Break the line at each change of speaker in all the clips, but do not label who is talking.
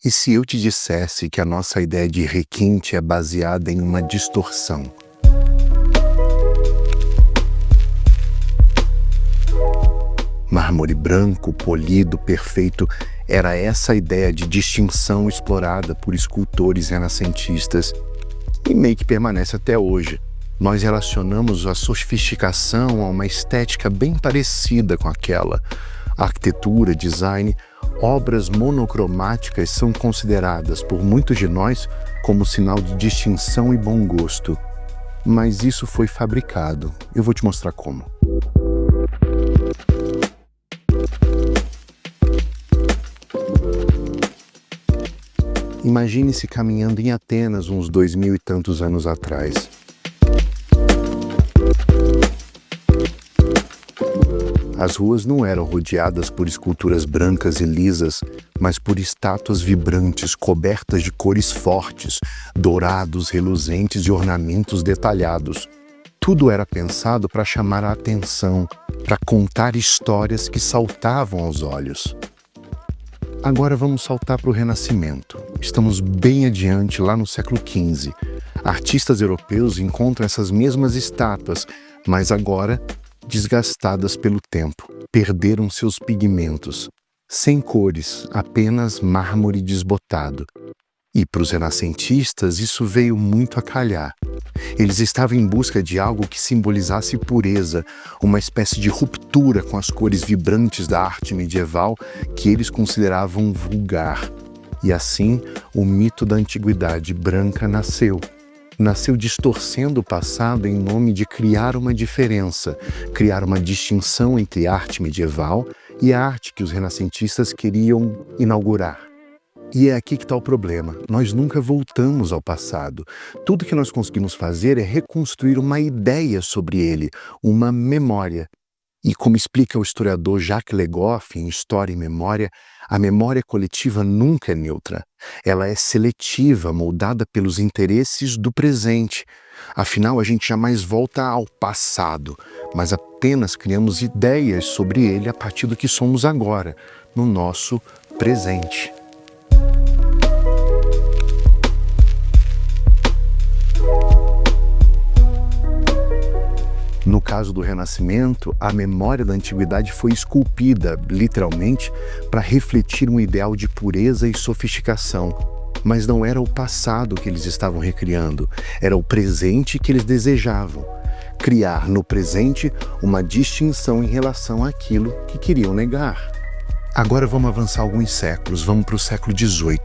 E se eu te dissesse que a nossa ideia de requinte é baseada em uma distorção? Mármore branco, polido, perfeito, era essa a ideia de distinção explorada por escultores renascentistas e meio que permanece até hoje. Nós relacionamos a sofisticação a uma estética bem parecida com aquela. Arquitetura, design, obras monocromáticas são consideradas por muitos de nós como sinal de distinção e bom gosto. Mas isso foi fabricado. Eu vou te mostrar como. Imagine-se caminhando em Atenas uns 2000 e tantos anos atrás. As ruas não eram rodeadas por esculturas brancas e lisas, mas por estátuas vibrantes, cobertas de cores fortes, dourados, reluzentes e ornamentos detalhados. Tudo era pensado para chamar a atenção, para contar histórias que saltavam aos olhos. Agora vamos saltar para o Renascimento. Estamos bem adiante, lá no século XV. Artistas europeus encontram essas mesmas estátuas, mas agora desgastadas pelo tempo. Perderam seus pigmentos. Sem cores, apenas mármore desbotado. E para os renascentistas isso veio muito a calhar. Eles estavam em busca de algo que simbolizasse pureza, uma espécie de ruptura com as cores vibrantes da arte medieval que eles consideravam vulgar. E assim, o mito da antiguidade branca nasceu. Nasceu distorcendo o passado em nome de criar uma diferença, criar uma distinção entre a arte medieval e a arte que os renascentistas queriam inaugurar. E é aqui que está o problema. Nós nunca voltamos ao passado. Tudo que nós conseguimos fazer é reconstruir uma ideia sobre ele, uma memória. E como explica o historiador Jacques Le Goff em História e Memória, a memória coletiva nunca é neutra. Ela é seletiva, moldada pelos interesses do presente. Afinal, a gente jamais volta ao passado, mas apenas criamos ideias sobre ele a partir do que somos agora, no nosso presente. No caso do Renascimento, a memória da antiguidade foi esculpida, literalmente, para refletir um ideal de pureza e sofisticação. Mas não era o passado que eles estavam recriando, era o presente que eles desejavam. Criar no presente uma distinção em relação àquilo que queriam negar. Agora vamos avançar alguns séculos, vamos para o século XVIII.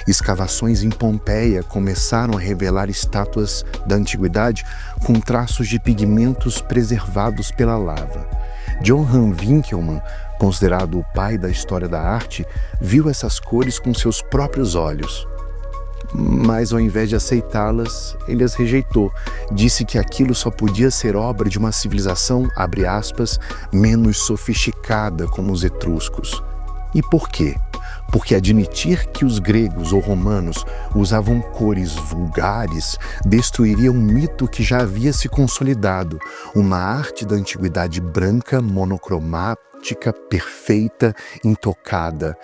Escavações em Pompeia começaram a revelar estátuas da antiguidade com traços de pigmentos preservados pela lava. Johann Winckelmann, considerado o pai da história da arte, viu essas cores com seus próprios olhos. Mas ao invés de aceitá-las, ele as rejeitou. Disse que aquilo só podia ser obra de uma civilização, abre aspas, menos sofisticada como os etruscos. E por quê? Porque admitir que os gregos ou romanos usavam cores vulgares destruiria um mito que já havia se consolidado, uma arte da antiguidade branca, monocromática, perfeita, intocada.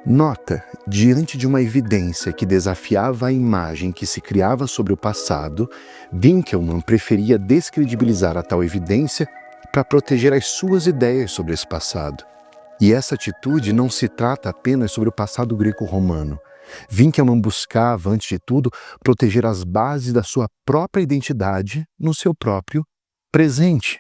Nota, diante de uma evidência que desafiava a imagem que se criava sobre o passado, Winckelmann preferia descredibilizar a tal evidência para proteger as suas ideias sobre esse passado. E essa atitude não se trata apenas sobre o passado greco-romano. Winckelmann buscava, antes de tudo, proteger as bases da sua própria identidade no seu próprio presente.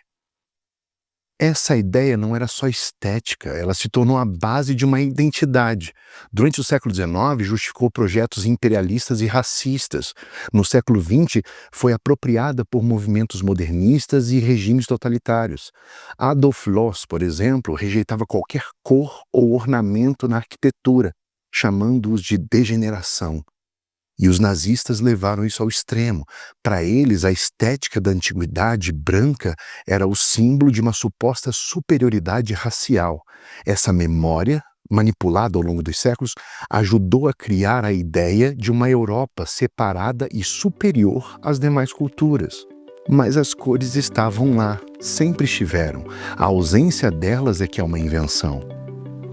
Essa ideia não era só estética, ela se tornou a base de uma identidade. Durante o século XIX, justificou projetos imperialistas e racistas. No século XX, foi apropriada por movimentos modernistas e regimes totalitários. Adolf Loos, por exemplo, rejeitava qualquer cor ou ornamento na arquitetura, chamando-os de degeneração. E os nazistas levaram isso ao extremo. Para eles, a estética da antiguidade branca era o símbolo de uma suposta superioridade racial. Essa memória, manipulada ao longo dos séculos, ajudou a criar a ideia de uma Europa separada e superior às demais culturas. Mas as cores estavam lá, sempre estiveram. A ausência delas é que é uma invenção.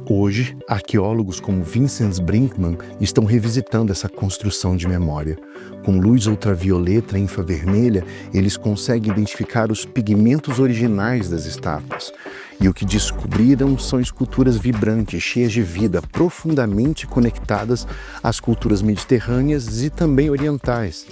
Hoje, arqueólogos como Vincent Brinkmann estão revisitando essa construção de memória. Com luz ultravioleta e infravermelha, eles conseguem identificar os pigmentos originais das estátuas. E o que descobriram são esculturas vibrantes, cheias de vida, profundamente conectadas às culturas mediterrâneas e também orientais.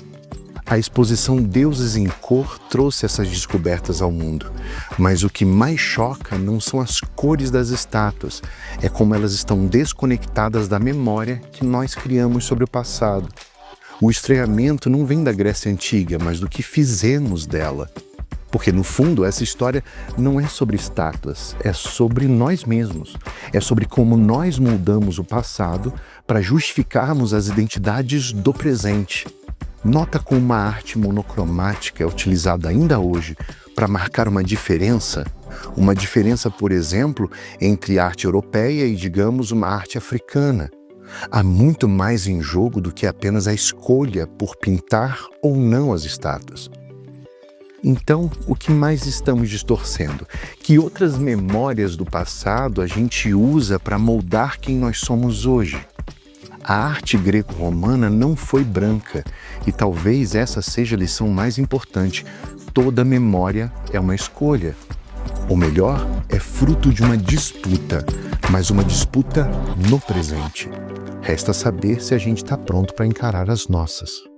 A exposição Deuses em Cor trouxe essas descobertas ao mundo, mas o que mais choca não são as cores das estátuas, é como elas estão desconectadas da memória que nós criamos sobre o passado. O estranhamento não vem da Grécia Antiga, mas do que fizemos dela. Porque, no fundo, essa história não é sobre estátuas, é sobre nós mesmos. É sobre como nós moldamos o passado para justificarmos as identidades do presente. Nota como uma arte monocromática é utilizada ainda hoje para marcar uma diferença? Uma diferença, por exemplo, entre arte europeia e, digamos, uma arte africana. Há muito mais em jogo do que apenas a escolha por pintar ou não as estátuas. Então, o que mais estamos distorcendo? Que outras memórias do passado a gente usa para moldar quem nós somos hoje? A arte greco-romana não foi branca, e talvez essa seja a lição mais importante. Toda memória é uma escolha. Ou melhor, é fruto de uma disputa, mas uma disputa no presente. Resta saber se a gente está pronto para encarar as nossas.